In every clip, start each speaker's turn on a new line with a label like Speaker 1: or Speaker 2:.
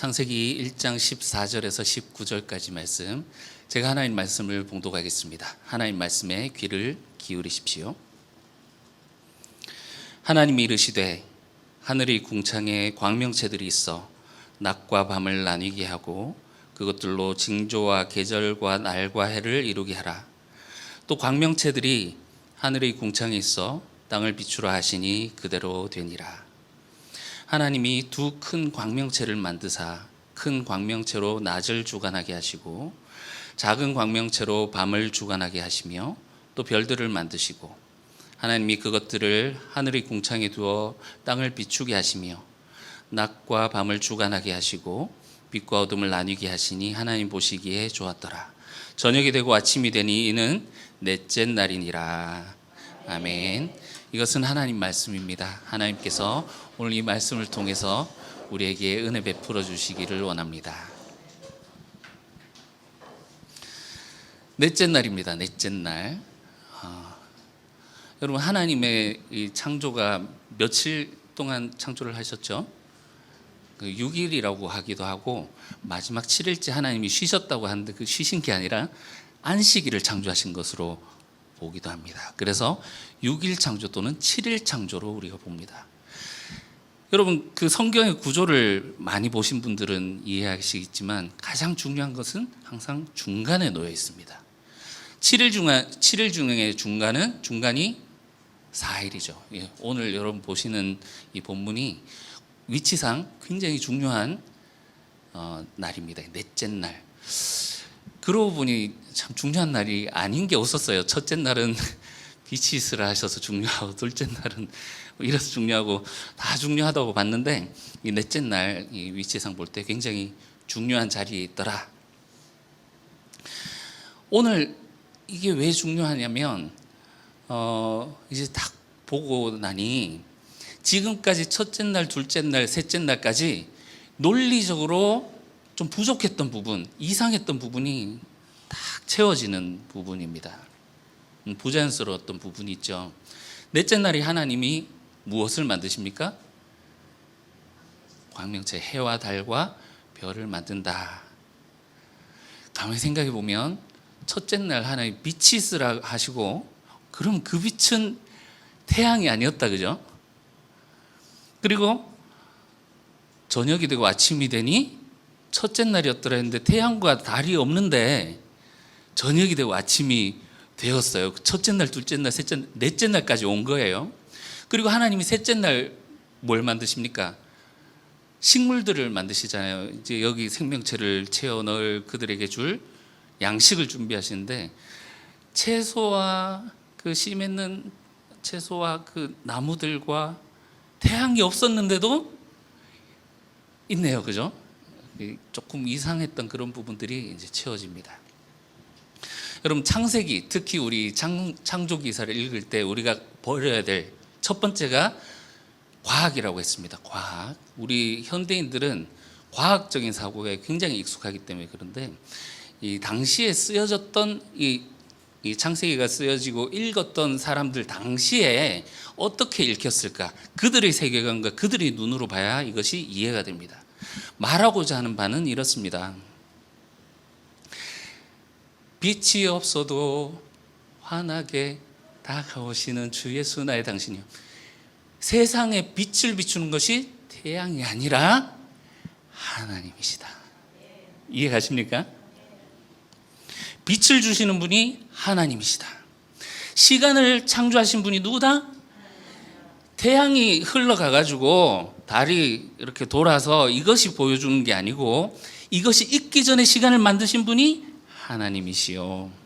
Speaker 1: 창세기 1장 14절에서 19절까지 말씀, 제가 하나님 말씀을 봉독하겠습니다. 하나님 말씀에 귀를 기울이십시오. 하나님이 이르시되 하늘의 궁창에 광명체들이 있어 낮과 밤을 나뉘게 하고 그것들로 징조와 계절과 날과 해를 이루게 하라. 또 광명체들이 하늘의 궁창에 있어 땅을 비추라 하시니 그대로 되니라. 하나님이 두 큰 광명체를 만드사 큰 광명체로 낮을 주관하게 하시고 작은 광명체로 밤을 주관하게 하시며 또 별들을 만드시고 하나님이 그것들을 하늘의 궁창에 두어 땅을 비추게 하시며 낮과 밤을 주관하게 하시고 빛과 어둠을 나뉘게 하시니 하나님 보시기에 좋았더라. 저녁이 되고 아침이 되니 이는 넷째 날이니라. 아멘. 이것은 하나님 말씀입니다. 하나님께서 오늘 이 말씀을 통해서 우리에게 은혜 베풀어 주시기를 원합니다. 넷째 날입니다. 넷째 날. 여러분, 하나님의 이 창조가 며칠 동안 창조를 하셨죠? 6일이라고 하기도 하고 마지막 7일째 하나님이 쉬셨다고 하는데 그 쉬신 게 아니라 안식일을 창조하신 것으로 보기도 합니다. 그래서 6일 창조 또는 7일 창조로 우리가 봅니다. 여러분, 그 성경의 구조를 많이 보신 분들은 이해하시겠지만 가장 중요한 것은 항상 중간에 놓여 있습니다. 7일 중에 중간이 4일이죠. 오늘 여러분 보시는 이 본문이 위치상 굉장히 중요한 날입니다. 넷째 날. 그러고 보니 참 중요한 날이 아닌 게 없었어요. 첫째 날은 빛이 있으라 하셔서 중요하고, 둘째 날은 이래서 중요하고, 다 중요하다고 봤는데 이 넷째 날 이 위치상 볼 때 굉장히 중요한 자리에 있더라. 오늘 이게 왜 중요하냐면 이제 딱 보고 나니 지금까지 첫째 날, 둘째 날, 셋째 날까지 논리적으로 좀 부족했던 부분, 이상했던 부분이 딱 채워지는 부분입니다. 부자연스러웠던 부분이 있죠. 넷째 날이 하나님이 무엇을 만드십니까? 광명체, 해와 달과 별을 만든다. 가만히 생각해 보면 첫째 날 하나님 빛이 있으라 하시고, 그럼 그 빛은 태양이 아니었다, 그죠? 그리고 저녁이 되고 아침이 되니 첫째 날이었더라 했는데 태양과 달이 없는데 저녁이 되고 아침이 되었어요. 첫째 날, 둘째 날, 셋째 날, 넷째 날까지 온 거예요. 그리고 하나님이 셋째 날 뭘 만드십니까? 식물들을 만드시잖아요. 이제 여기 생명체를 채워 넣을 그들에게 줄 양식을 준비하시는데 채소와 그 씨 맺는 채소와 그 나무들과 태양이 없었는데도 있네요. 그죠? 조금 이상했던 그런 부분들이 이제 채워집니다. 여러분, 창세기, 특히 우리 창조 기사를 읽을 때 우리가 버려야 될 첫 번째가 과학이라고 했습니다. 과학. 우리 현대인들은 과학적인 사고에 굉장히 익숙하기 때문에 그런데 이 당시에 쓰여졌던 이 창세기가 쓰여지고 읽었던 사람들 당시에 어떻게 읽혔을까? 그들의 세계관과 그들의 눈으로 봐야 이것이 이해가 됩니다. 말하고자 하는 바는 이렇습니다. 빛이 없어도 환하게 다가오시는 주 예수 나의 당신이요. 세상에 빛을 비추는 것이 태양이 아니라 하나님이시다. 이해가십니까? 빛을 주시는 분이 하나님이시다. 시간을 창조하신 분이 누구다? 태양이 흘러가가지고 달이 이렇게 돌아서 이것이 보여주는 게 아니고 이것이 있기 전에 시간을 만드신 분이 하나님이시요.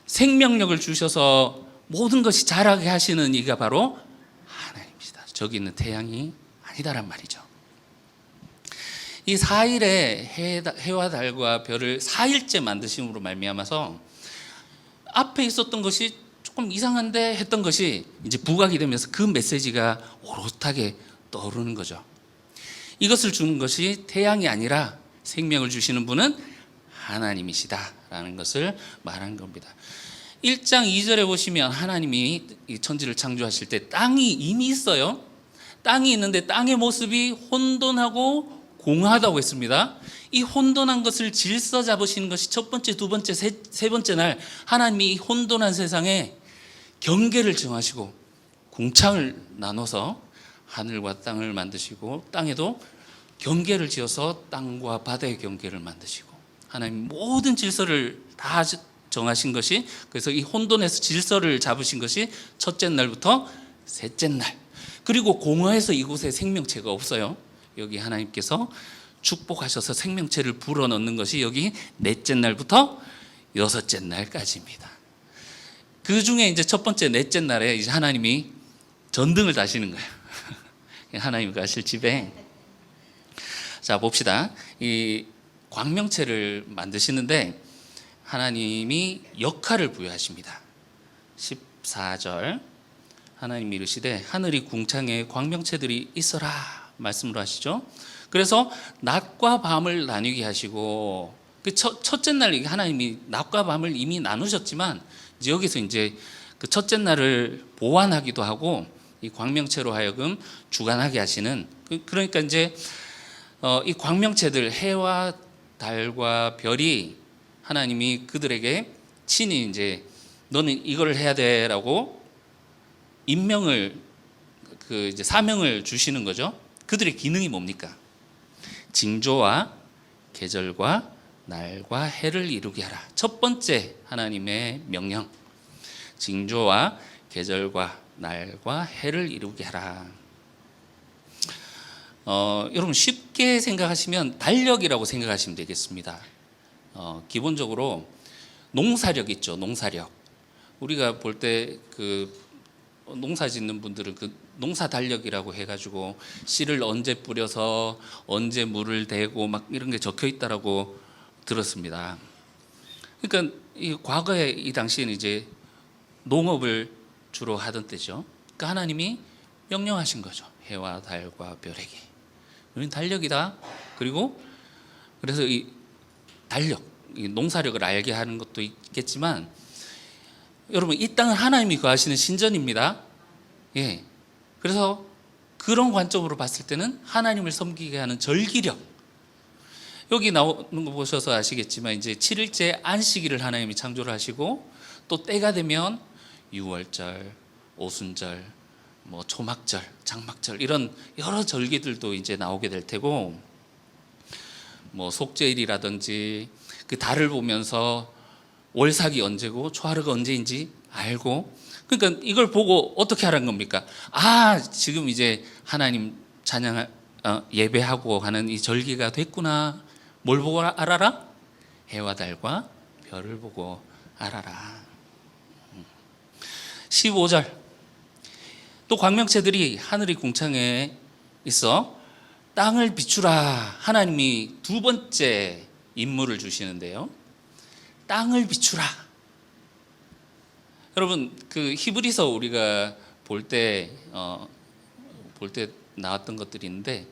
Speaker 1: 생명력을 주셔서 모든 것이 자라게 하시는 이가 바로 하나님이시다. 저기 있는 태양이 아니다란 말이죠. 이 4일에 해와 달과 별을 4일째 만드심으로 말미암아서 앞에 있었던 것이 조금 이상한데 했던 것이 이제 부각이 되면서 그 메시지가 오롯하게 떠오르는 거죠. 이것을 주는 것이 태양이 아니라 생명을 주시는 분은 하나님이시다라는 것을 말한 겁니다. 1장 2절에 보시면 하나님이 이 천지를 창조하실 때 땅이 이미 있어요. 땅이 있는데 땅의 모습이 혼돈하고 공하다고 했습니다. 이 혼돈한 것을 질서 잡으시는 것이 첫 번째, 두 번째, 세 번째 날 하나님이 이 혼돈한 세상에 경계를 정하시고 궁창을 나눠서 하늘과 땅을 만드시고 땅에도 경계를 지어서 땅과 바다의 경계를 만드시고 하나님 모든 질서를 다 정하신 것이, 그래서 이 혼돈에서 질서를 잡으신 것이 첫째 날부터 셋째 날. 그리고 공허해서 이곳에 생명체가 없어요. 여기 하나님께서 축복하셔서 생명체를 불어넣는 것이 여기 넷째 날부터 여섯째 날까지입니다. 그 중에 이제 첫 번째 넷째 날에 이제 하나님이 전등을 다시는 거예요. 하나님 가실 집에. 자, 봅시다. 이 광명체를 만드시는데 하나님이 역할을 부여하십니다. 14절 하나님이 이르시되 하늘이 궁창에 광명체들이 있어라 말씀으로 하시죠. 그래서 낮과 밤을 나누게 하시고, 그 첫째 날 하나님이 낮과 밤을 이미 나누셨지만 이제 여기서 이제 그 첫째 날을 보완하기도 하고 이 광명체로 하여금 주관하게 하시는, 그러니까 이제 이 광명체들 해와 달과 별이 하나님이 그들에게 친히 이제 너는 이걸 해야 돼라고 임명을, 그 이제 사명을 주시는 거죠. 그들의 기능이 뭡니까? 징조와 계절과 날과 해를 이루게 하라. 첫 번째 하나님의 명령. 징조와 계절과 날과 해를 이루게 하라. 여러분 쉽게 생각하시면 달력이라고 생각하시면 되겠습니다. 기본적으로 농사력 있죠. 농사력. 우리가 볼 때 그 농사 짓는 분들은 그 농사 달력이라고 해가지고 씨를 언제 뿌려서 언제 물을 대고 막 이런 게 적혀 있다라고 들었습니다. 그러니까 이 과거에 이 당시에는 이제 농업을 주로 하던 때죠. 그러니까 하나님이 명령하신 거죠. 해와 달과 별에게. 우리는 달력이다. 그리고 그래서 이 달력, 이 농사력을 알게 하는 것도 있겠지만, 여러분 이 땅은 하나님이 거하시는 신전입니다. 예. 그래서 그런 관점으로 봤을 때는 하나님을 섬기게 하는 절기력. 여기 나오는 거 보셔서 아시겠지만 이제 7일째 안식일을 하나님이 창조를 하시고 또 때가 되면 유월절, 오순절, 뭐 초막절, 장막절 이런 여러 절기들도 이제 나오게 될 테고, 뭐 속죄일이라든지 그 달을 보면서 월삭이 언제고 초하루가 언제인지 알고, 그러니까 이걸 보고 어떻게 하라는 겁니까? 아, 지금 이제 하나님 찬양 예배하고 하는 이 절기가 됐구나. 뭘 보고 알아라? 해와 달과 별을 보고 알아라. 15절 또 광명체들이 하늘의 궁창에 있어 땅을 비추라. 하나님이 두 번째 임무를 주시는데요. 땅을 비추라. 여러분 그 히브리서 우리가 볼 때 나왔던 것들이 있는데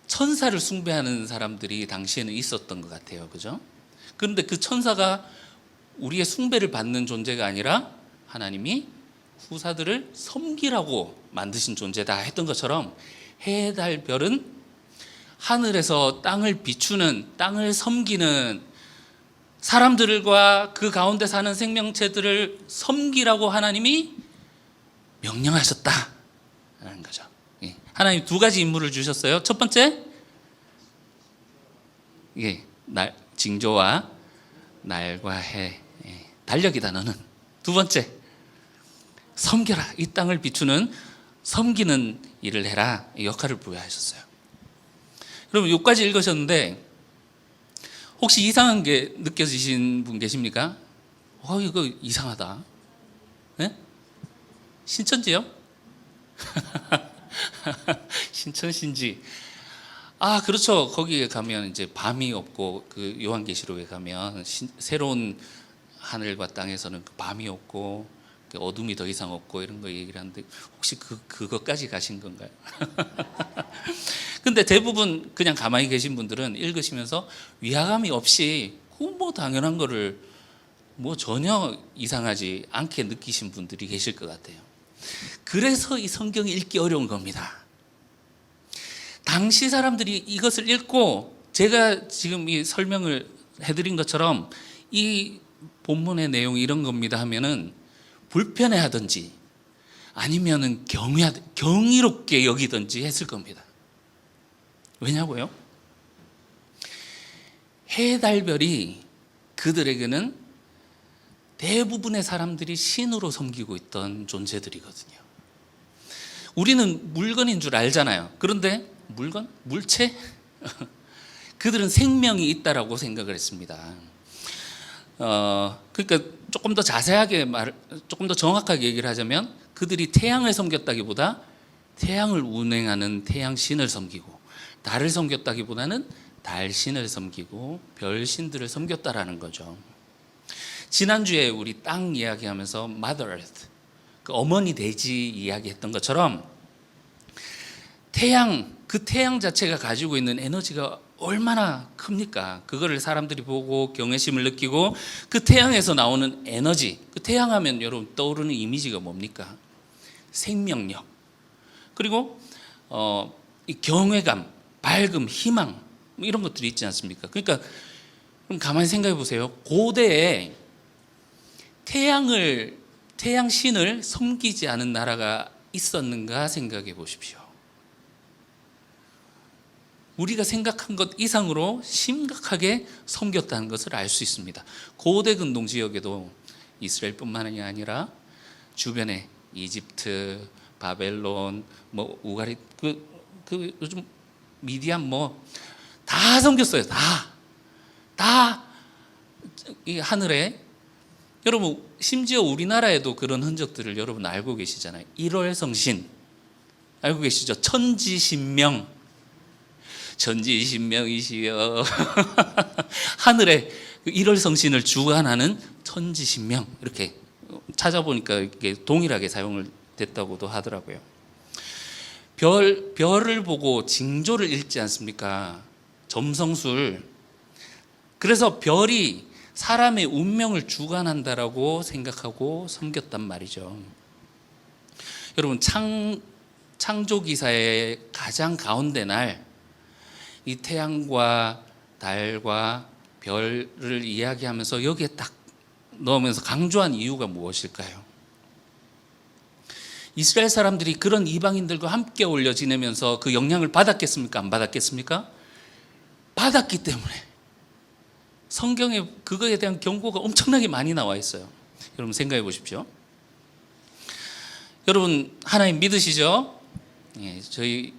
Speaker 1: 천사를 숭배하는 사람들이 당시에는 있었던 것 같아요. 그죠? 그런데 그 천사가 우리의 숭배를 받는 존재가 아니라 하나님이 후사들을 섬기라고 만드신 존재다 했던 것처럼 해, 달, 별은 하늘에서 땅을 비추는, 땅을 섬기는, 사람들과 그 가운데 사는 생명체들을 섬기라고 하나님이 명령하셨다라는 거죠. 하나님 두 가지 임무를 주셨어요. 첫 번째, 징조와 날과 해, 달력이다 너는. 두 번째, 섬겨라. 이 땅을 비추는 섬기는 일을 해라. 이 역할을 부여하셨어요. 여러분 여기까지 읽으셨는데 혹시 이상한 게 느껴지신 분 계십니까? 이거 이상하다. 네? 신천지요? 신천신지. 아, 그렇죠. 거기에 가면 이제 밤이 없고, 그 요한계시록에 가면 새로운 하늘과 땅에서는 밤이 없고 어둠이 더 이상 없고 이런 거 얘기를 하는데 혹시 그것까지 가신 건가요? 근데 대부분 그냥 가만히 계신 분들은 읽으시면서 위화감이 없이 뭐 당연한 거를 뭐 전혀 이상하지 않게 느끼신 분들이 계실 것 같아요. 그래서 이 성경이 읽기 어려운 겁니다. 다 당시 사람들이 이것을 읽고 제가 지금 이 설명을 해드린 것처럼 이 본문의 내용이 이런 겁니다 하면은 불편해하든지 아니면은 경이롭게 여기든지 했을 겁니다. 왜냐고요? 해, 달, 별이 그들에게는 대부분의 사람들이 신으로 섬기고 있던 존재들이거든요. 우리는 물건인 줄 알잖아요. 그런데 물건? 물체? 그들은 생명이 있다라고 생각을 했습니다. 그러니까 조금 더 자세하게 조금 더 정확하게 얘기를 하자면 그들이 태양을 섬겼다기보다 태양을 운행하는 태양신을 섬기고, 달을 섬겼다기보다는 달신을 섬기고 별신들을 섬겼다라는 거죠. 지난주에 우리 땅 이야기하면서 Mother Earth, 그 어머니 대지 이야기했던 것처럼 그 태양 자체가 가지고 있는 에너지가 얼마나 큽니까? 그거를 사람들이 보고 경외심을 느끼고 그 태양에서 나오는 에너지, 그 태양하면 여러분 떠오르는 이미지가 뭡니까? 생명력, 그리고 이 경외감, 밝음, 희망 이런 것들이 있지 않습니까? 그러니까 그럼 가만히 생각해 보세요. 고대에 태양신을 섬기지 않은 나라가 있었는가 생각해 보십시오. 우리가 생각한 것 이상으로 심각하게 섬겼다는 것을 알 수 있습니다. 고대 근동 지역에도 이스라엘뿐만이 아니라 주변에 이집트, 바벨론, 뭐 우가리, 요즘 미디안 뭐 다 섬겼어요. 다 이 하늘에. 여러분 심지어 우리나라에도 그런 흔적들을 여러분 알고 계시잖아요. 1월 성신 알고 계시죠? 천지신명. 천지신명이시여. 하늘에 1월 성신을 주관하는 천지신명, 이렇게 찾아보니까 이게 동일하게 사용을 됐다고도 하더라고요. 별을 보고 징조를 읽지 않습니까? 점성술. 그래서 별이 사람의 운명을 주관한다라고 생각하고 섬겼단 말이죠. 여러분 창조기사의 가장 가운데 날 이 태양과 달과 별을 이야기하면서 여기에 딱 넣으면서 강조한 이유가 무엇일까요? 이스라엘 사람들이 그런 이방인들과 함께 어울려 지내면서 그 영향을 받았겠습니까? 안 받았겠습니까? 받았기 때문에 성경에 그거에 대한 경고가 엄청나게 많이 나와 있어요. 여러분 생각해 보십시오. 여러분 하나님 믿으시죠? 예, 저희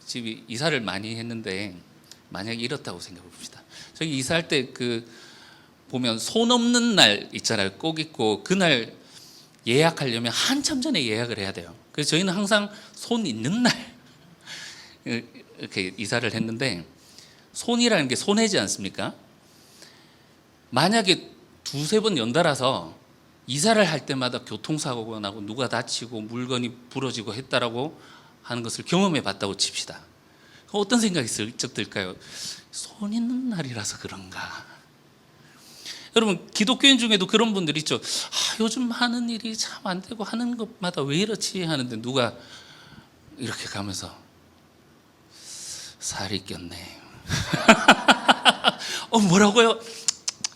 Speaker 1: 집이 이사를 많이 했는데 만약에 이렇다고 생각해 봅시다. 저희 이사할 때 보면 손 없는 날 있잖아요. 꼭 있고 그날 예약하려면 한참 전에 예약을 해야 돼요. 그래서 저희는 항상 손 있는 날 이렇게 이사를 했는데, 손이라는 게 손해지 않습니까? 만약에 두세 번 연달아서 이사를 할 때마다 교통사고가 나고 누가 다치고 물건이 부러지고 했다라고 하는 것을 경험해 봤다고 칩시다. 어떤 생각이 슬쩍 들까요? 손 있는 날이라서 그런가? 여러분 기독교인 중에도 그런 분들 있죠. 요즘 하는 일이 참 안 되고 하는 것마다 왜 이렇지 하는데 누가 이렇게 가면서 살이 꼈네. 뭐라고요?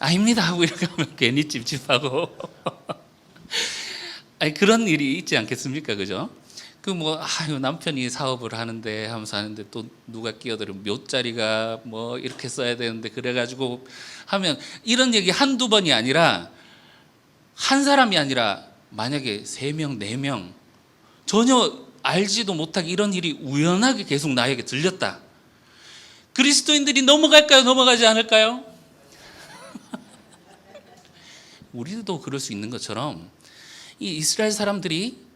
Speaker 1: 아닙니다 하고 이렇게 하면 괜히 찝찝하고 아니 그런 일이 있지 않겠습니까? 그죠? 남편이 사업을 하는데 하면서 하는데 또 누가 끼어들으면 묘자리가 뭐 이렇게 써야 되는데 그래가지고 하면 이런 얘기 한두 번이 아니라 한 사람이 아니라 만약에 3명, 4명 전혀 알지도 못하게 이런 일이 우연하게 계속 나에게 들렸다. 그리스도인들이 넘어갈까요? 넘어가지 않을까요? 우리도 그럴 수 있는 것처럼 이 이스라엘 사람들이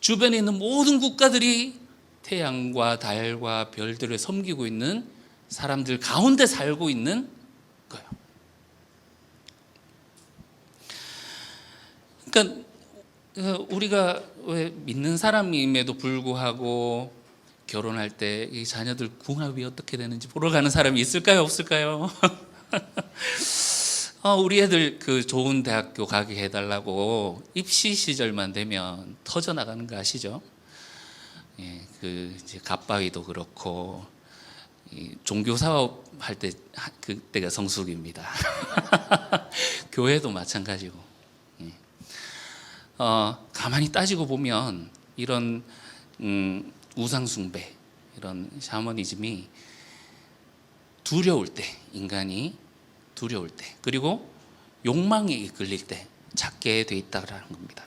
Speaker 1: 주변에 있는 모든 국가들이 태양과 달과 별들을 섬기고 있는 사람들 가운데 살고 있는 거예요. 그러니까 우리가 왜 믿는 사람임에도 불구하고 결혼할 때 이 자녀들 궁합이 어떻게 되는지 보러 가는 사람이 있을까요? 없을까요? 우리 애들 좋은 대학교 가게 해달라고 입시 시절만 되면 터져나가는 거 아시죠? 예, 그 이제 갑바위도 그렇고 종교 사업 할 때 그때가 성숙입니다. 교회도 마찬가지고. 가만히 따지고 보면 이런 우상 숭배, 이런 샤머니즘이 두려울 때, 인간이 두려울 때, 그리고 욕망에 이끌릴 때 찾게 돼 있다라는 겁니다.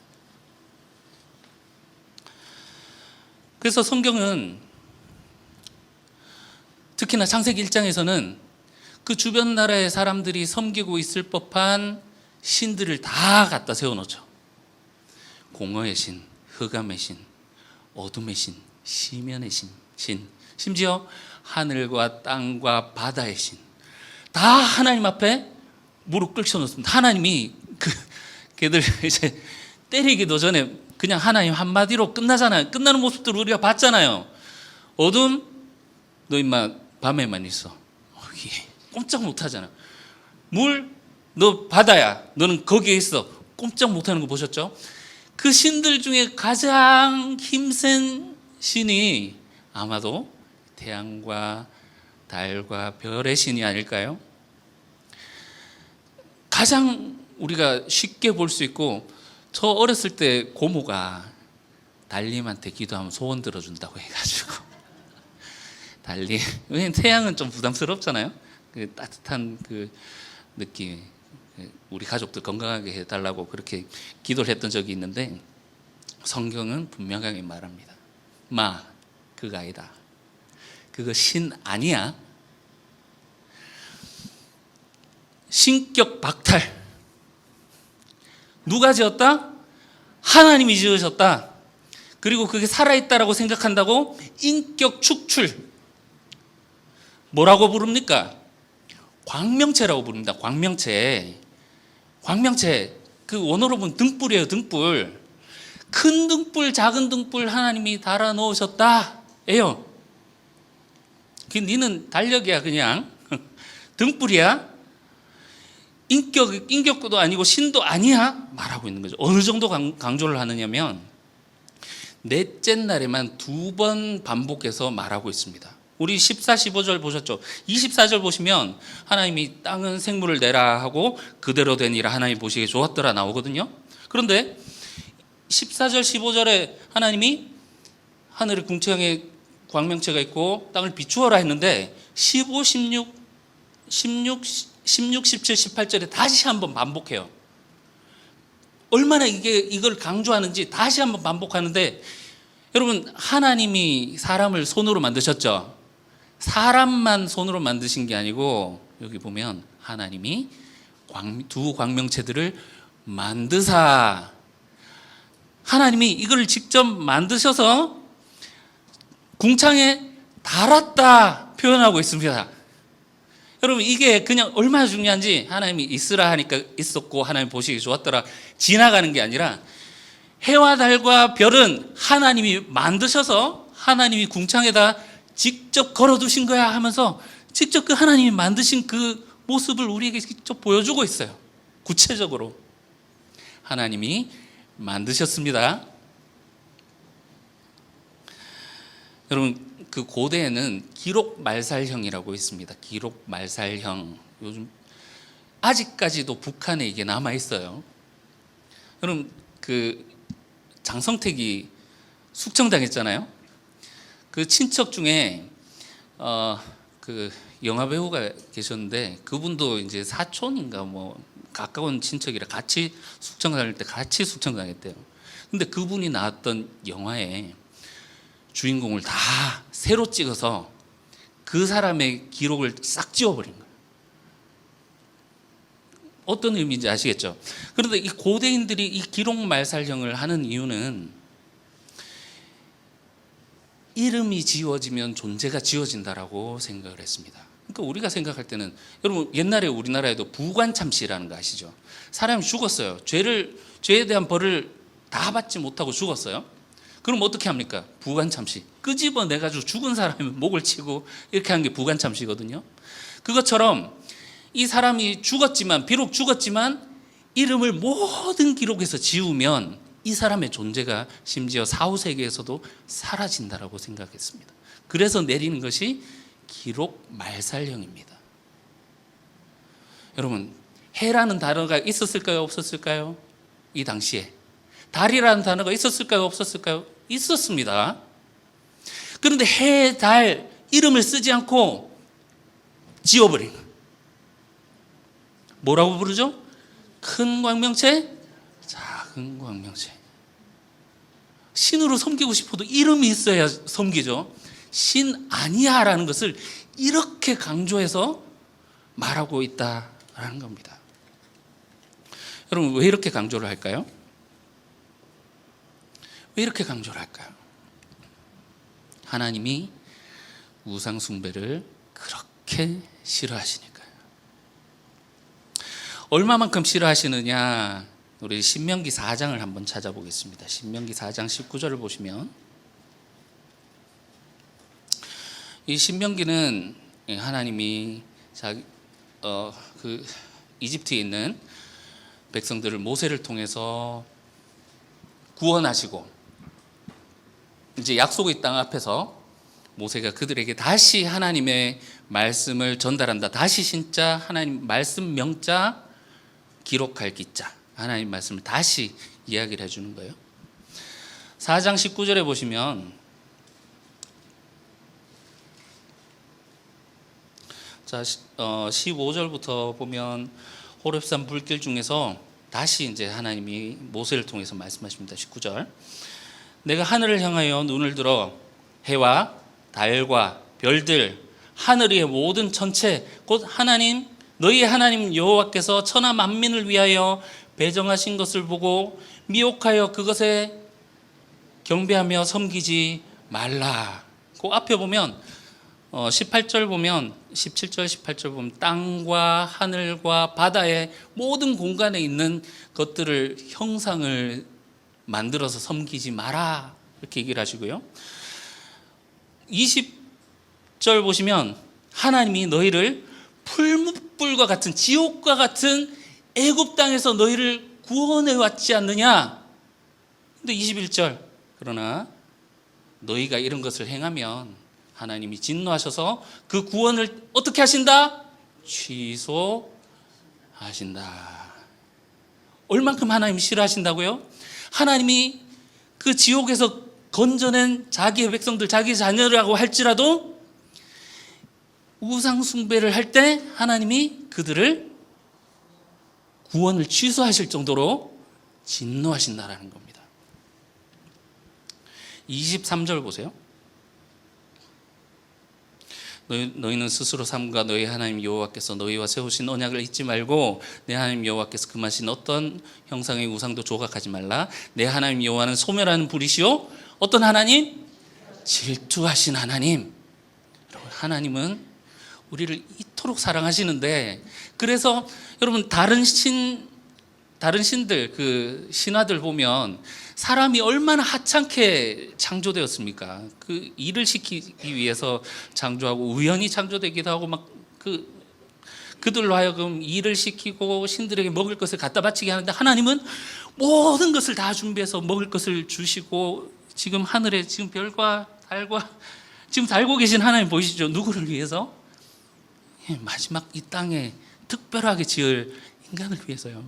Speaker 1: 그래서 성경은 특히나 창세기 1장에서는 그 주변 나라의 사람들이 섬기고 있을 법한 신들을 다 갖다 세워놓죠. 공허의 신, 흑암의 신, 어둠의 신, 시면의 신, 심지어 하늘과 땅과 바다의 신, 다 하나님 앞에 무릎 꿇혀놓습니다. 하나님이 걔들 이제 때리기도 전에 그냥 하나님 한마디로 끝나잖아요. 끝나는 모습들을 우리가 봤잖아요. 어둠, 너 임마 밤에만 있어. 꼼짝 못하잖아. 물, 너 바다야. 너는 거기에 있어. 꼼짝 못하는 거 보셨죠? 그 신들 중에 가장 힘센 신이 아마도 태양과 달과 별의 신이 아닐까요? 가장 우리가 쉽게 볼 수 있고, 저 어렸을 때 고모가 달님한테 기도하면 소원 들어준다고 해가지고 달님, 왜냐면 태양은 좀 부담스럽잖아요. 그 따뜻한 그 느낌, 우리 가족들 건강하게 해달라고 그렇게 기도를 했던 적이 있는데, 성경은 분명하게 말합니다. 마, 그거 아니다. 그거 신 아니야. 신격 박탈. 누가 지었다? 하나님이 지으셨다. 그리고 그게 살아있다라고 생각한다고 인격 축출. 뭐라고 부릅니까? 광명체라고 부릅니다. 광명체. 광명체, 그 원어로 보면 등불이에요. 등불. 큰 등불, 작은 등불 하나님이 달아 놓으셨다 예요. 니는 달력이야. 그냥 등불이야. 인격도 아니고 신도 아니야 말하고 있는 거죠. 어느 정도 강조를 하느냐면 넷째 날에만 2번 반복해서 말하고 있습니다. 우리 14, 15절 보셨죠? 24절 보시면 하나님이 땅은 생물을 내라 하고 그대로 되니라 하나님 보시기에 좋았더라 나오거든요. 그런데 14절, 15절에 하나님이 하늘의 궁창에 광명체가 있고 땅을 비추어라 했는데 15, 16, 17, 18절에 다시 한번 반복해요. 얼마나 이걸 강조하는지 다시 한번 반복하는데, 여러분, 하나님이 사람을 손으로 만드셨죠? 사람만 손으로 만드신 게 아니고 여기 보면 하나님이 두 광명체들을 만드사, 하나님이 이걸 직접 만드셔서 궁창에 달았다 표현하고 있습니다. 여러분, 이게 그냥 얼마나 중요한지, 하나님이 있으라 하니까 있었고 하나님 보시기 좋았더라 지나가는 게 아니라, 해와 달과 별은 하나님이 만드셔서 하나님이 궁창에다 직접 걸어두신 거야 하면서 직접 그 하나님이 만드신 그 모습을 우리에게 직접 보여주고 있어요. 구체적으로 하나님이 만드셨습니다. 여러분, 그 고대에는 기록 말살형이라고 있습니다. 기록 말살형. 요즘 아직까지도 북한에 이게 남아 있어요. 여러분, 그 장성택이 숙청당했잖아요. 그 친척 중에 그 영화 배우가 계셨는데, 그분도 이제 사촌인가 뭐 가까운 친척이라 같이 숙청당할 때 같이 숙청당했대요. 근데 그분이 나왔던 영화에 주인공을 다 새로 찍어서 그 사람의 기록을 싹 지워버린 거예요. 어떤 의미인지 아시겠죠? 그런데 이 고대인들이 이 기록 말살형을 하는 이유는, 이름이 지워지면 존재가 지워진다라고 생각을 했습니다. 그러니까 우리가 생각할 때는, 여러분, 옛날에 우리나라에도 부관참시라는 거 아시죠? 사람이 죽었어요. 죄에 대한 벌을 다 받지 못하고 죽었어요. 그럼 어떻게 합니까? 부관참시. 끄집어내가지고 죽은 사람의 목을 치고 이렇게 하는 게 부관참시거든요. 그것처럼 이 사람이 비록 죽었지만 이름을 모든 기록에서 지우면 이 사람의 존재가 심지어 사후세계에서도 사라진다라고 생각했습니다. 그래서 내리는 것이 기록 말살령입니다. 여러분, 해라는 단어가 있었을까요? 없었을까요? 이 당시에. 달이라는 단어가 있었을까요? 없었을까요? 있었습니다. 그런데 해, 달 이름을 쓰지 않고 지워버린 거예요. 뭐라고 부르죠? 큰 광명체, 작은 광명체. 신으로 섬기고 싶어도 이름이 있어야 섬기죠. 신 아니야라는 것을 이렇게 강조해서 말하고 있다라는 겁니다. 여러분, 왜 이렇게 강조를 할까요? 왜 이렇게 강조를 할까요? 하나님이 우상 숭배를 그렇게 싫어하시니까요. 얼마만큼 싫어하시느냐, 우리 신명기 4장을 한번 찾아보겠습니다. 신명기 4장 19절을 보시면, 이 신명기는 하나님이 이집트에 있는 백성들을 모세를 통해서 구원하시고, 이제 약속의 땅 앞에서 모세가 그들에게 다시 하나님의 말씀을 전달한다. 다시 진짜 하나님 말씀 명자, 기록할 기자, 하나님 말씀을 다시 이야기를 해주는 거예요. 4장 19절에 보시면, 자, 15절부터 보면 호렙산 불길 중에서 다시 이제 하나님이 모세를 통해서 말씀하십니다. 19절. 내가 하늘을 향하여 눈을 들어 해와 달과 별들, 하늘 위의 모든 천체, 곧 하나님, 너희의 하나님 여호와께서 천하 만민을 위하여 배정하신 것을 보고 미혹하여 그것에 경배하며 섬기지 말라. 그 앞에 보면 18절 보면, 17절 18절 보면 땅과 하늘과 바다의 모든 공간에 있는 것들을 형상을 만들어서 섬기지 마라, 이렇게 얘기를 하시고요. 20절 보시면 하나님이 너희를 풀무불과 같은, 지옥과 같은 애굽 땅에서 너희를 구원해 왔지 않느냐. 근데 21절, 그러나 너희가 이런 것을 행하면 하나님이 진노하셔서 그 구원을 어떻게 하신다? 취소하신다. 얼만큼 하나님이 싫어하신다고요? 하나님이 그 지옥에서 건져낸 자기의 백성들, 자기 자녀라고 할지라도 우상 숭배를 할 때 하나님이 그들을 구원을 취소하실 정도로 진노하신다라는 겁니다. 23절 보세요. 너희는 스스로 삼가 너희 하나님 여호와께서 너희와 세우신 언약을 잊지 말고 내 하나님 여호와께서 금하신 어떤 형상의 우상도 조각하지 말라. 내 하나님 여호와는 소멸하는 불이시요 어떤 하나님? 질투하신 하나님. 하나님은 우리를 이토록 사랑하시는데, 그래서 여러분 다른 신들, 그 신화들 보면 사람이 얼마나 하찮게 창조되었습니까? 그 일을 시키기 위해서 창조하고 우연히 창조되기도 하고 막 그들로 하여금 일을 시키고 신들에게 먹을 것을 갖다 바치게 하는데, 하나님은 모든 것을 다 준비해서 먹을 것을 주시고, 지금 하늘에 지금 별과 달과 지금 달고 계신 하나님 보이시죠? 누구를 위해서? 마지막 이 땅에 특별하게 지을 인간을 위해서요.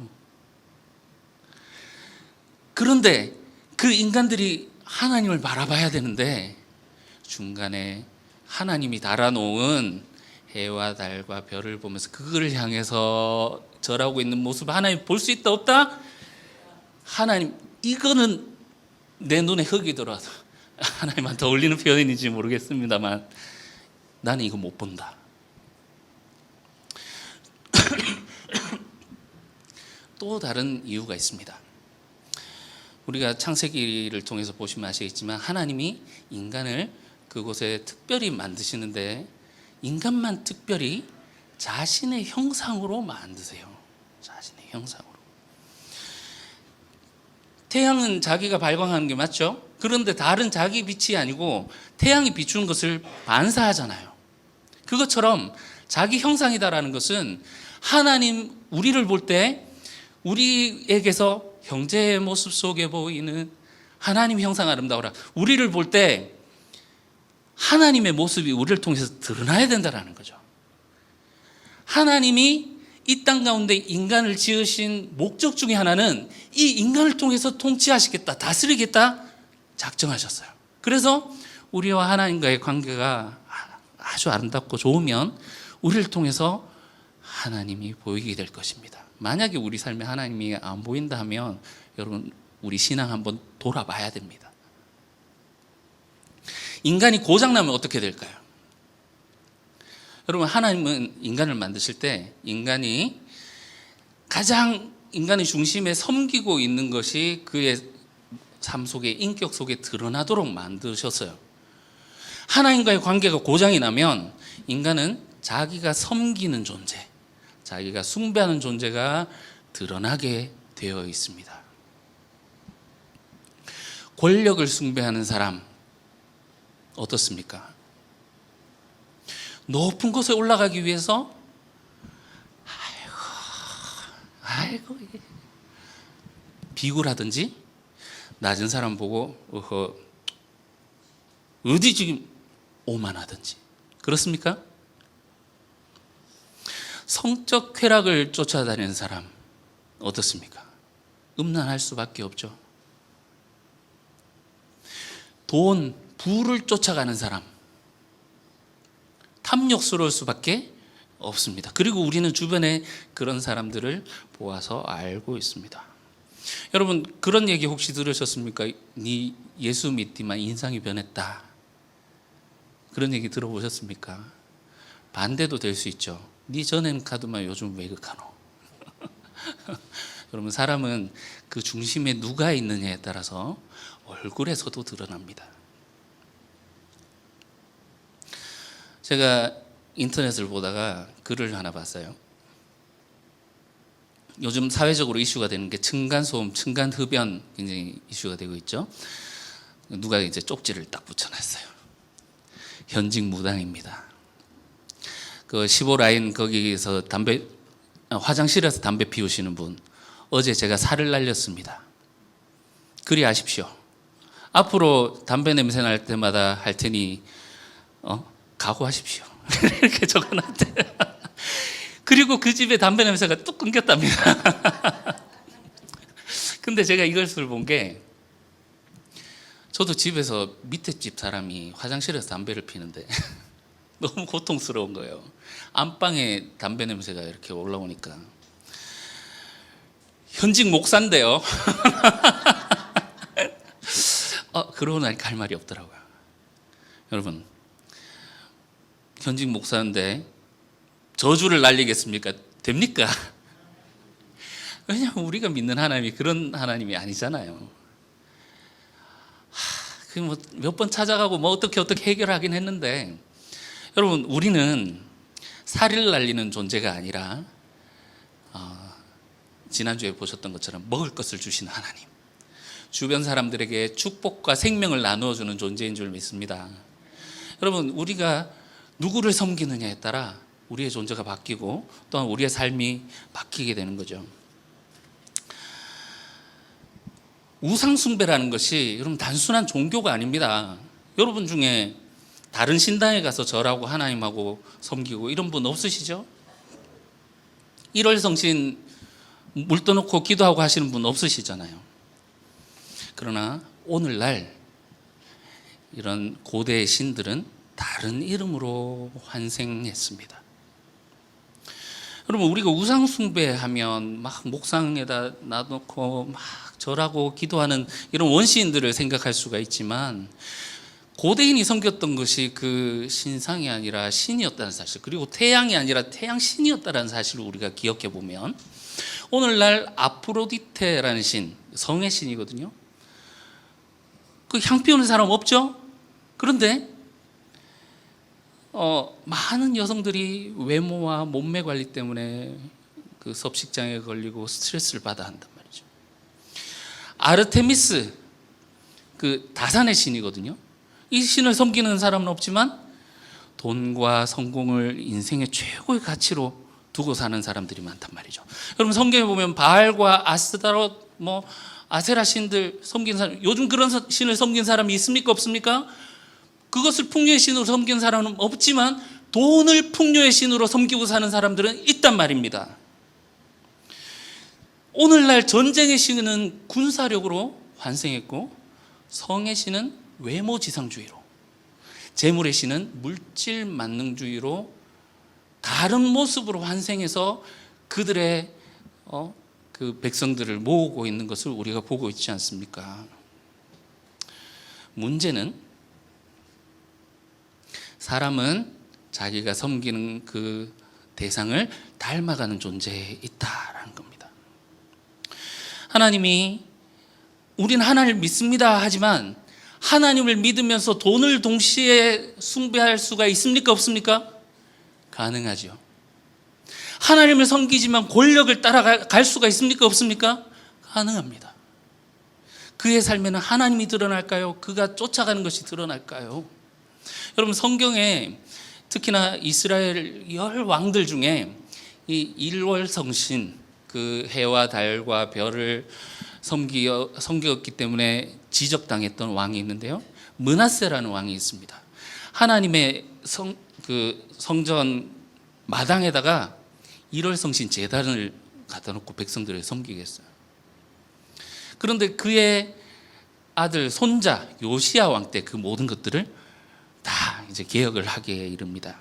Speaker 1: 그런데 그 인간들이 하나님을 바라봐야 되는데 중간에 하나님이 달아놓은 해와 달과 별을 보면서 그거를 향해서 절하고 있는 모습을 하나님 볼 수 있다 없다? 하나님, 이거는 내 눈에 흙이 들어와서 하나님한테 어울리는 표현인지 모르겠습니다만 나는 이거 못 본다. 또 다른 이유가 있습니다. 우리가 창세기를 통해서 보시면 아시겠지만 하나님이 인간을 그곳에 특별히 만드시는데 인간만 특별히 자신의 형상으로 만드세요. 자신의 형상으로. 태양은 자기가 발광하는 게 맞죠? 그런데 달은 자기 빛이 아니고 태양이 비추는 것을 반사하잖아요. 그것처럼 자기 형상이다라는 것은 하나님, 우리를 볼 때 우리에게서 형제의 모습 속에 보이는 하나님 형상 아름다워라. 우리를 볼 때 하나님의 모습이 우리를 통해서 드러나야 된다는 거죠. 하나님이 이 땅 가운데 인간을 지으신 목적 중에 하나는 이 인간을 통해서 통치하시겠다, 다스리겠다 작정하셨어요. 그래서 우리와 하나님과의 관계가 아주 아름답고 좋으면 우리를 통해서 하나님이 보이게 될 것입니다. 만약에 우리 삶에 하나님이 안 보인다 하면 여러분 우리 신앙 한번 돌아봐야 됩니다. 인간이 고장나면 어떻게 될까요? 여러분, 하나님은 인간을 만드실 때 인간이 가장 인간의 중심에 섬기고 있는 것이 그의 삶 속에, 인격 속에 드러나도록 만드셨어요. 하나님과의 관계가 고장이 나면 인간은 자기가 섬기는 존재, 자기가 숭배하는 존재가 드러나게 되어 있습니다. 권력을 숭배하는 사람 어떻습니까? 높은 곳에 올라가기 위해서 아이고 비굴하든지 낮은 사람 보고 어디 지금 오만하든지 그렇습니까? 성적 쾌락을 쫓아다니는 사람 어떻습니까? 음란할 수밖에 없죠. 돈, 부를 쫓아가는 사람 탐욕스러울 수밖에 없습니다. 그리고 우리는 주변에 그런 사람들을 보아서 알고 있습니다. 여러분 그런 얘기 혹시 들으셨습니까? 네 예수 믿디만 인상이 변했다. 그런 얘기 들어보셨습니까? 반대도 될 수 있죠. 네 전에는 카드만 요즘 왜 그카노? 여러분 사람은 그 중심에 누가 있느냐에 따라서 얼굴에서도 드러납니다. 제가 인터넷을 보다가 글을 하나 봤어요. 요즘 사회적으로 이슈가 되는 게 층간소음, 층간흡연 굉장히 이슈가 되고 있죠. 누가 이제 쪽지를 딱 붙여놨어요. 현직 무당입니다. 그 15라인 거기서 화장실에서 담배 피우시는 분, 어제 제가 살을 날렸습니다. 그리 아십시오. 앞으로 담배 냄새 날 때마다 할 테니 각오하십시오. 이렇게 적어놨대요. 그리고 그 집에 담배 냄새가 뚝 끊겼답니다. 근데 제가 이것을 본 게 저도 집에서 밑에 집 사람이 화장실에서 담배를 피는데 너무 고통스러운 거예요. 안방에 담배 냄새가 이렇게 올라오니까. 현직 목사인데요. 그러고 나니까 할 말이 없더라고요. 여러분 현직 목사인데 저주를 날리겠습니까? 됩니까? 왜냐하면 우리가 믿는 하나님이 그런 하나님이 아니잖아요. 몇 번 찾아가고 어떻게 해결하긴 했는데 여러분 우리는 살을 날리는 존재가 아니라 지난주에 보셨던 것처럼 먹을 것을 주시는 하나님, 주변 사람들에게 축복과 생명을 나누어주는 존재인 줄 믿습니다. 여러분 우리가 누구를 섬기느냐에 따라 우리의 존재가 바뀌고 또한 우리의 삶이 바뀌게 되는 거죠. 우상숭배라는 것이 여러분 단순한 종교가 아닙니다. 여러분 중에 다른 신당에 가서 절하고 하나님하고 섬기고 이런 분 없으시죠? 1월 성신 물 떠놓고 기도하고 하시는 분 없으시잖아요. 그러나 오늘날 이런 고대의 신들은 다른 이름으로 환생했습니다. 여러분 우리가 우상숭배하면 막 목상에다 놔놓고 막 절하고 기도하는 이런 원시인들을 생각할 수가 있지만 고대인이 섬겼던 것이 그 신상이 아니라 신이었다는 사실, 그리고 태양이 아니라 태양신이었다는 사실을 우리가 기억해 보면 오늘날 아프로디테라는 신, 성의 신이거든요. 그 향 피우는 사람 없죠? 그런데 많은 여성들이 외모와 몸매 관리 때문에 그 섭식장애 걸리고 스트레스를 받아 한단 말이죠. 아르테미스, 그 다산의 신이거든요. 이 신을 섬기는 사람은 없지만 돈과 성공을 인생의 최고의 가치로 두고 사는 사람들이 많단 말이죠. 여러분 성경에 보면 바알과 아스타롯 뭐 아세라 신들 섬긴 사람, 요즘 그런 신을 섬긴 사람이 있습니까? 없습니까? 그것을 풍요의 신으로 섬긴 사람은 없지만 돈을 풍요의 신으로 섬기고 사는 사람들은 있단 말입니다. 오늘날 전쟁의 신은 군사력으로 환생했고, 성의 신은 외모 지상주의로, 재물의 신은 물질 만능주의로 다른 모습으로 환생해서 그들의 그 백성들을 모으고 있는 것을 우리가 보고 있지 않습니까? 문제는 사람은 자기가 섬기는 그 대상을 닮아가는 존재에 있다라는 겁니다. 하나님이 우린 하나님을 믿습니다 하지만 하나님을 믿으면서 돈을 동시에 숭배할 수가 있습니까? 없습니까? 가능하죠. 하나님을 섬기지만 권력을 따라갈 수가 있습니까? 없습니까? 가능합니다. 그의 삶에는 하나님이 드러날까요? 그가 쫓아가는 것이 드러날까요? 여러분, 성경에 특히나 이스라엘 10왕들 중에 이 일월성신, 그 해와 달과 별을 섬겼기 때문에 지적당했던 왕이 있는데요, 므낫세라는 왕이 있습니다. 하나님의 성전 마당에다가 일월성신 제단을 갖다 놓고 백성들을 섬기게 했어요. 그런데 그의 아들 손자 요시야 왕 때 그 모든 것들을 다 이제 개혁을 하게 이릅니다.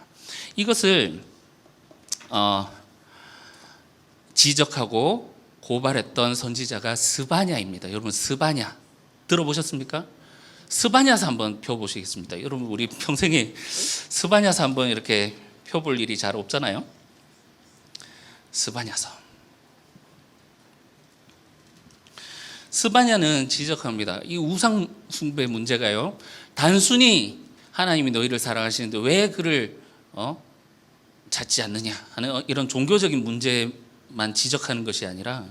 Speaker 1: 이것을 지적하고 고발했던 선지자가 스바냐입니다. 여러분, 스바냐 들어보셨습니까? 스바냐서 한번 펴보시겠습니다. 여러분, 우리 평생에 스바냐서 한번 이렇게 펴볼 일이 잘 없잖아요. 스바냐는 지적합니다. 이 우상 숭배 문제가요, 단순히 하나님이 너희를 사랑하시는데 왜 그를 찾지 않느냐 하는 이런 종교적인 문제만 지적하는 것이 아니라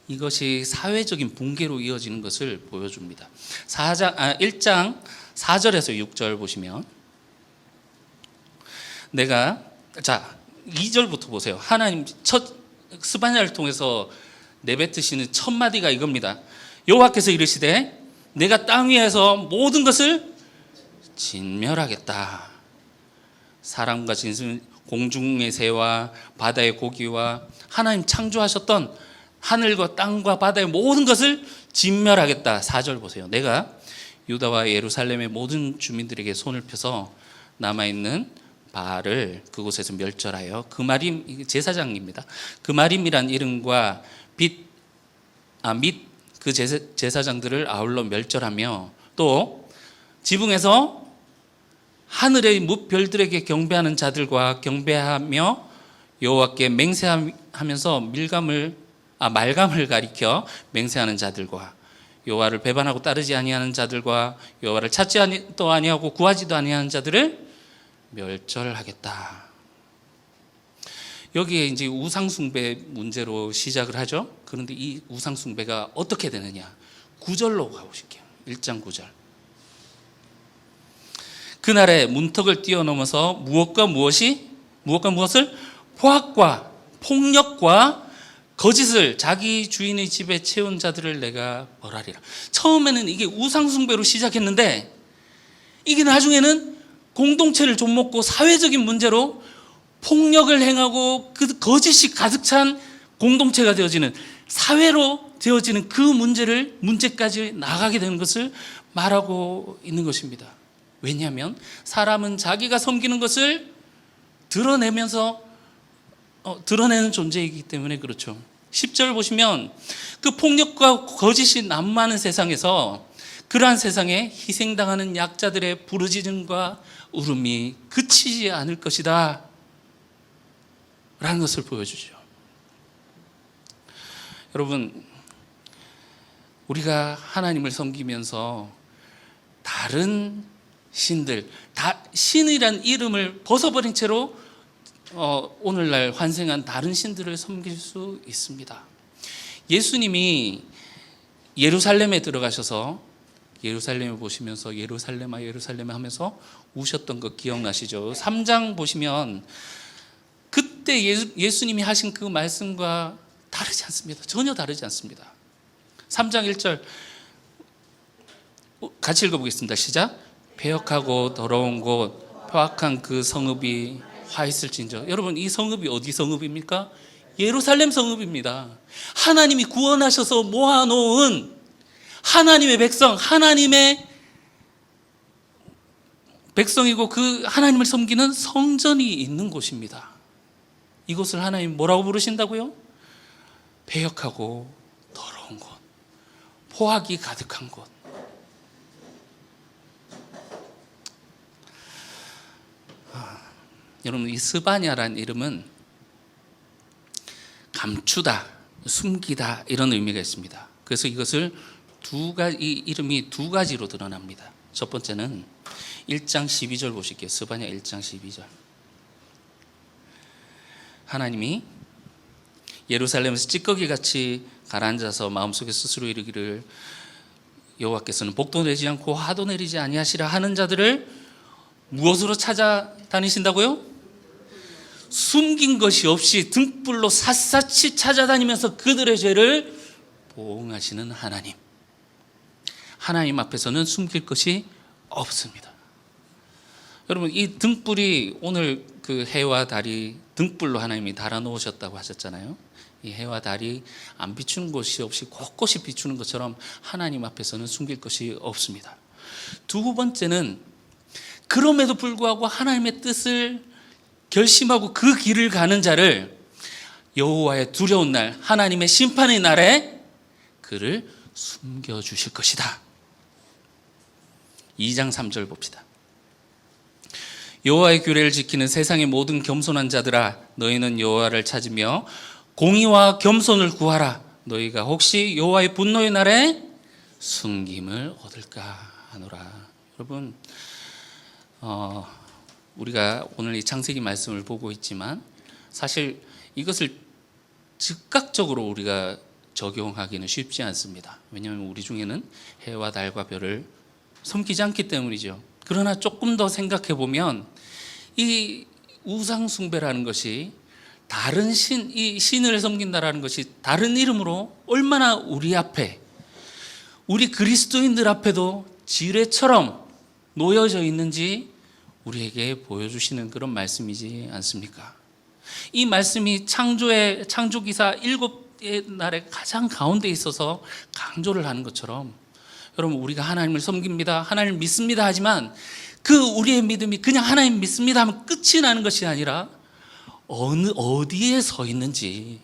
Speaker 1: 이것이 사회적인 붕괴로 이어지는 것을 보여줍니다. 1장 4절에서 6절 보시면, 내가 2절부터 보세요. 하나님 첫 스바냐를 통해서 내뱉으시는 첫 마디가 이겁니다. 여호와께서 이르시되 내가 땅 위에서 모든 것을 진멸하겠다. 사람과 짐승, 공중의 새와 바다의 고기와 하나님 창조하셨던 하늘과 땅과 바다의 모든 것을 진멸하겠다. 4절 보세요. 내가 유다와 예루살렘의 모든 주민들에게 손을 펴서 남아있는 바알을 그곳에서 멸절하여, 그 마림, 제사장입니다. 그 마림이란 이름과 및 그 제사장들을 아울러 멸절하며, 또 지붕에서 하늘의 무별들에게 경배하는 자들과 경배하며 여호와께 맹세하면서 말감을 가리켜 맹세하는 자들과 여호와를 배반하고 따르지 아니하는 자들과 여호와를 찾지도 아니하고 구하지도 아니하는 자들을 멸절하겠다. 여기에 이제 우상숭배 문제로 시작을 하죠. 그런데 이 우상숭배가 어떻게 되느냐, 9절로 가보실게요. 1장 9절. 그날에 문턱을 뛰어넘어서 무엇과 무엇을 포악과 폭력과 거짓을 자기 주인의 집에 채운 자들을 내가 벌하리라. 처음에는 이게 우상숭배로 시작했는데 이게 나중에는 공동체를 좀먹고 사회적인 문제로 폭력을 행하고 그 거짓이 가득 찬 공동체가 되어지는, 사회로 되어지는 그 문제까지 나가게 되는 것을 말하고 있는 것입니다. 왜냐하면 사람은 자기가 섬기는 것을 드러내는 존재이기 때문에 그렇죠. 10절 보시면, 그 폭력과 거짓이 난무하는 세상에서 그러한 세상에 희생당하는 약자들의 부르짖음과 울음이 그치지 않을 것이다 라는 것을 보여주죠. 여러분, 우리가 하나님을 섬기면서 다른 신들, 신이란 이름을 벗어버린 채로 오늘날 환생한 다른 신들을 섬길 수 있습니다. 예수님이 예루살렘에 들어가셔서 예루살렘을 보시면서 예루살렘아 예루살렘아 하면서 우셨던 거 기억나시죠? 3장 보시면 그때 예수님이 하신 그 말씀과 다르지 않습니다. 전혀 다르지 않습니다. 3장 1절 같이 읽어보겠습니다. 시작. 패역하고 더러운 곳 포악한 그 성읍이 화 있을진저. 여러분, 이 성읍이 어디 성읍입니까? 예루살렘 성읍입니다. 하나님이 구원하셔서 모아놓은 하나님의 백성, 하나님의 백성이고 그 하나님을 섬기는 성전이 있는 곳입니다. 이곳을 하나님 뭐라고 부르신다고요? 패역하고 더러운 곳, 포악이 가득한 곳. 여러분, 이 스바냐라는 이름은 감추다, 숨기다 이런 의미가 있습니다. 그래서 이것을 이 이름이 두 가지로 드러납니다. 첫 번째는 1장 12절 보실게요. 스바냐 1장 12절. 하나님이 예루살렘에서 찌꺼기같이 가라앉아서 마음속에 스스로 이르기를 여호와께서는 복도 내지 않고 화도 내리지 아니하시라 하는 자들을 무엇으로 찾아다니신다고요? 숨긴 것이 없이 등불로 샅샅이 찾아다니면서 그들의 죄를 보응하시는 하나님. 하나님 앞에서는 숨길 것이 없습니다. 여러분, 이 등불이 오늘 그 해와 달이 등불로 하나님이 달아놓으셨다고 하셨잖아요. 이 해와 달이 안 비추는 곳이 없이 곳곳이 비추는 것처럼 하나님 앞에서는 숨길 것이 없습니다. 두 번째는 그럼에도 불구하고 하나님의 뜻을 결심하고 그 길을 가는 자를 여호와의 두려운 날, 하나님의 심판의 날에 그를 숨겨주실 것이다. 2장 3절 봅시다. 여호와의 규례를 지키는 세상의 모든 겸손한 자들아, 너희는 여호와를 찾으며 공의와 겸손을 구하라. 너희가 혹시 여호와의 분노의 날에 숨김을 얻을까 하노라. 여러분, 우리가 오늘 이 창세기 말씀을 보고 있지만 사실 이것을 즉각적으로 우리가 적용하기는 쉽지 않습니다. 왜냐하면 우리 중에는 해와 달과 별을 섬기지 않기 때문이죠. 그러나 조금 더 생각해 보면 이 우상 숭배라는 것이 다른 이 신을 섬긴다라는 것이 다른 이름으로 얼마나 우리 앞에, 우리 그리스도인들 앞에도 지뢰처럼 놓여져 있는지 우리에게 보여주시는 그런 말씀이지 않습니까? 이 말씀이 창조기사 7의 날에 가장 가운데 있어서 강조를 하는 것처럼, 여러분, 우리가 하나님을 섬깁니다, 하나님을 믿습니다 하지만 그 우리의 믿음이 그냥 하나님 믿습니다 하면 끝이 나는 것이 아니라 어디에 서 있는지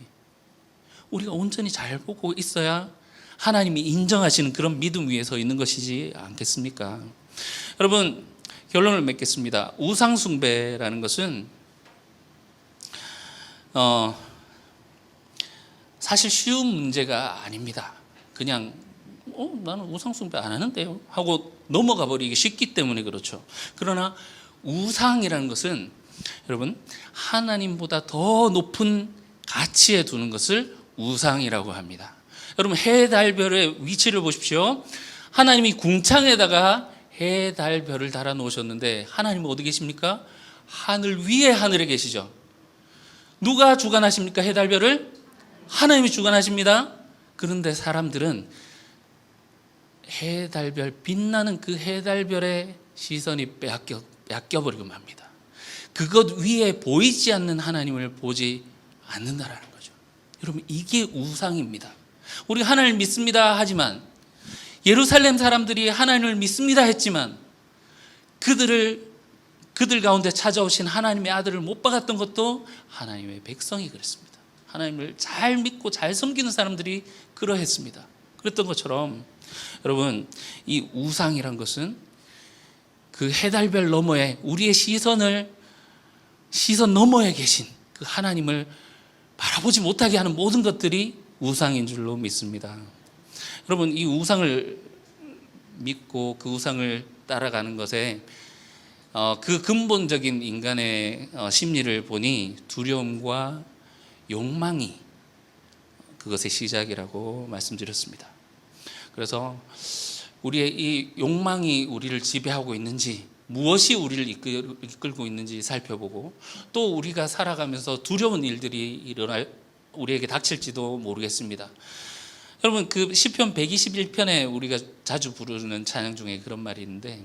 Speaker 1: 우리가 온전히 잘 보고 있어야 하나님이 인정하시는 그런 믿음 위에 서 있는 것이지 않겠습니까? 여러분, 결론을 맺겠습니다. 우상 숭배라는 것은 사실 쉬운 문제가 아닙니다. 그냥 나는 우상 숭배 안 하는데요 하고 넘어가 버리기 쉽기 때문에 그렇죠. 그러나 우상이라는 것은 여러분, 하나님보다 더 높은 가치에 두는 것을 우상이라고 합니다. 여러분, 해, 달, 별의 위치를 보십시오. 하나님이 궁창에다가 해, 달, 별을 달아 놓으셨는데 하나님은 어디 계십니까? 하늘 위에 하늘에 계시죠. 누가 주관하십니까? 해, 달, 별을? 하나님이 주관하십니다. 그런데 사람들은 해, 달, 별, 빛나는 그 해, 달, 별의 시선이 뺏겨버리고 맙니다. 그것 위에 보이지 않는 하나님을 보지 않는다라는 거죠. 여러분, 이게 우상입니다. 우리 하나님을 믿습니다 하지만, 예루살렘 사람들이 하나님을 믿습니다 했지만 그들 가운데 찾아오신 하나님의 아들을 못 박았던 것도 하나님의 백성이 그랬습니다. 하나님을 잘 믿고 잘 섬기는 사람들이 그러했습니다. 그랬던 것처럼 여러분, 이 우상이란 것은 그 해달별 너머에, 우리의 시선 너머에 계신 그 하나님을 바라보지 못하게 하는 모든 것들이 우상인 줄로 믿습니다. 여러분, 이 우상을 믿고 그 우상을 따라가는 것에 그 근본적인 인간의 심리를 보니 두려움과 욕망이 그것의 시작이라고 말씀드렸습니다. 그래서 우리의 이 욕망이 우리를 지배하고 있는지, 무엇이 우리를 이끌고 있는지 살펴보고, 또 우리가 살아가면서 두려운 일들이 우리에게 닥칠지도 모르겠습니다. 여러분 그 시편 121편에 우리가 자주 부르는 찬양 중에 그런 말이 있는데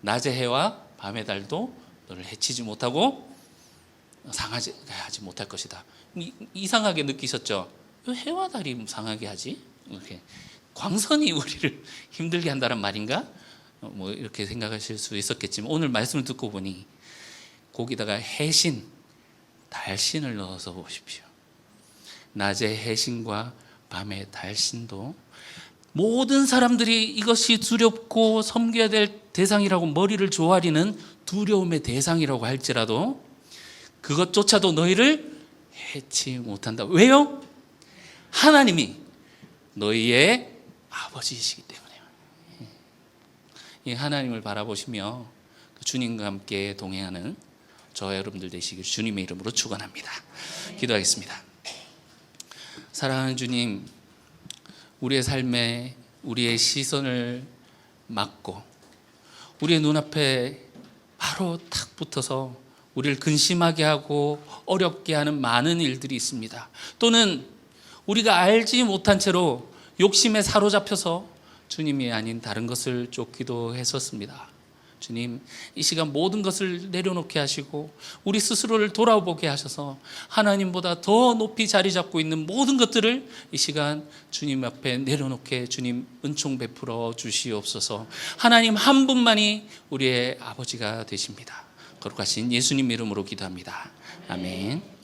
Speaker 1: 낮의 해와 밤의 달도 너를 해치지 못하고 상하지 못할 것이다. 이상하게 느끼셨죠? 왜 해와 달이 상하게 하지? 이렇게 광선이 우리를 힘들게 한다는 말인가? 뭐 이렇게 생각하실 수 있었겠지만 오늘 말씀을 듣고 보니 거기다가 해신, 달신을 넣어서 보십시오. 낮의 해신과 밤의 달신도 모든 사람들이 이것이 두렵고 섬겨야 될 대상이라고 머리를 조아리는 두려움의 대상이라고 할지라도 그것조차도 너희를 해치 못한다. 왜요? 하나님이 너희의 아버지이시기 때문에요. 이 하나님을 바라보시며 주님과 함께 동행하는 저와 여러분들 되시길 주님의 이름으로 축원합니다. 기도하겠습니다. 사랑하는 주님, 우리의 삶에 우리의 시선을 막고 우리의 눈앞에 바로 탁 붙어서 우리를 근심하게 하고 어렵게 하는 많은 일들이 있습니다. 또는 우리가 알지 못한 채로 욕심에 사로잡혀서 주님이 아닌 다른 것을 쫓기도 했었습니다. 주님, 이 시간 모든 것을 내려놓게 하시고 우리 스스로를 돌아보게 하셔서 하나님보다 더 높이 자리 잡고 있는 모든 것들을 이 시간 주님 앞에 내려놓게 주님 은총 베풀어 주시옵소서. 하나님 한 분만이 우리의 아버지가 되십니다. 거룩하신 예수님 이름으로 기도합니다. 아멘.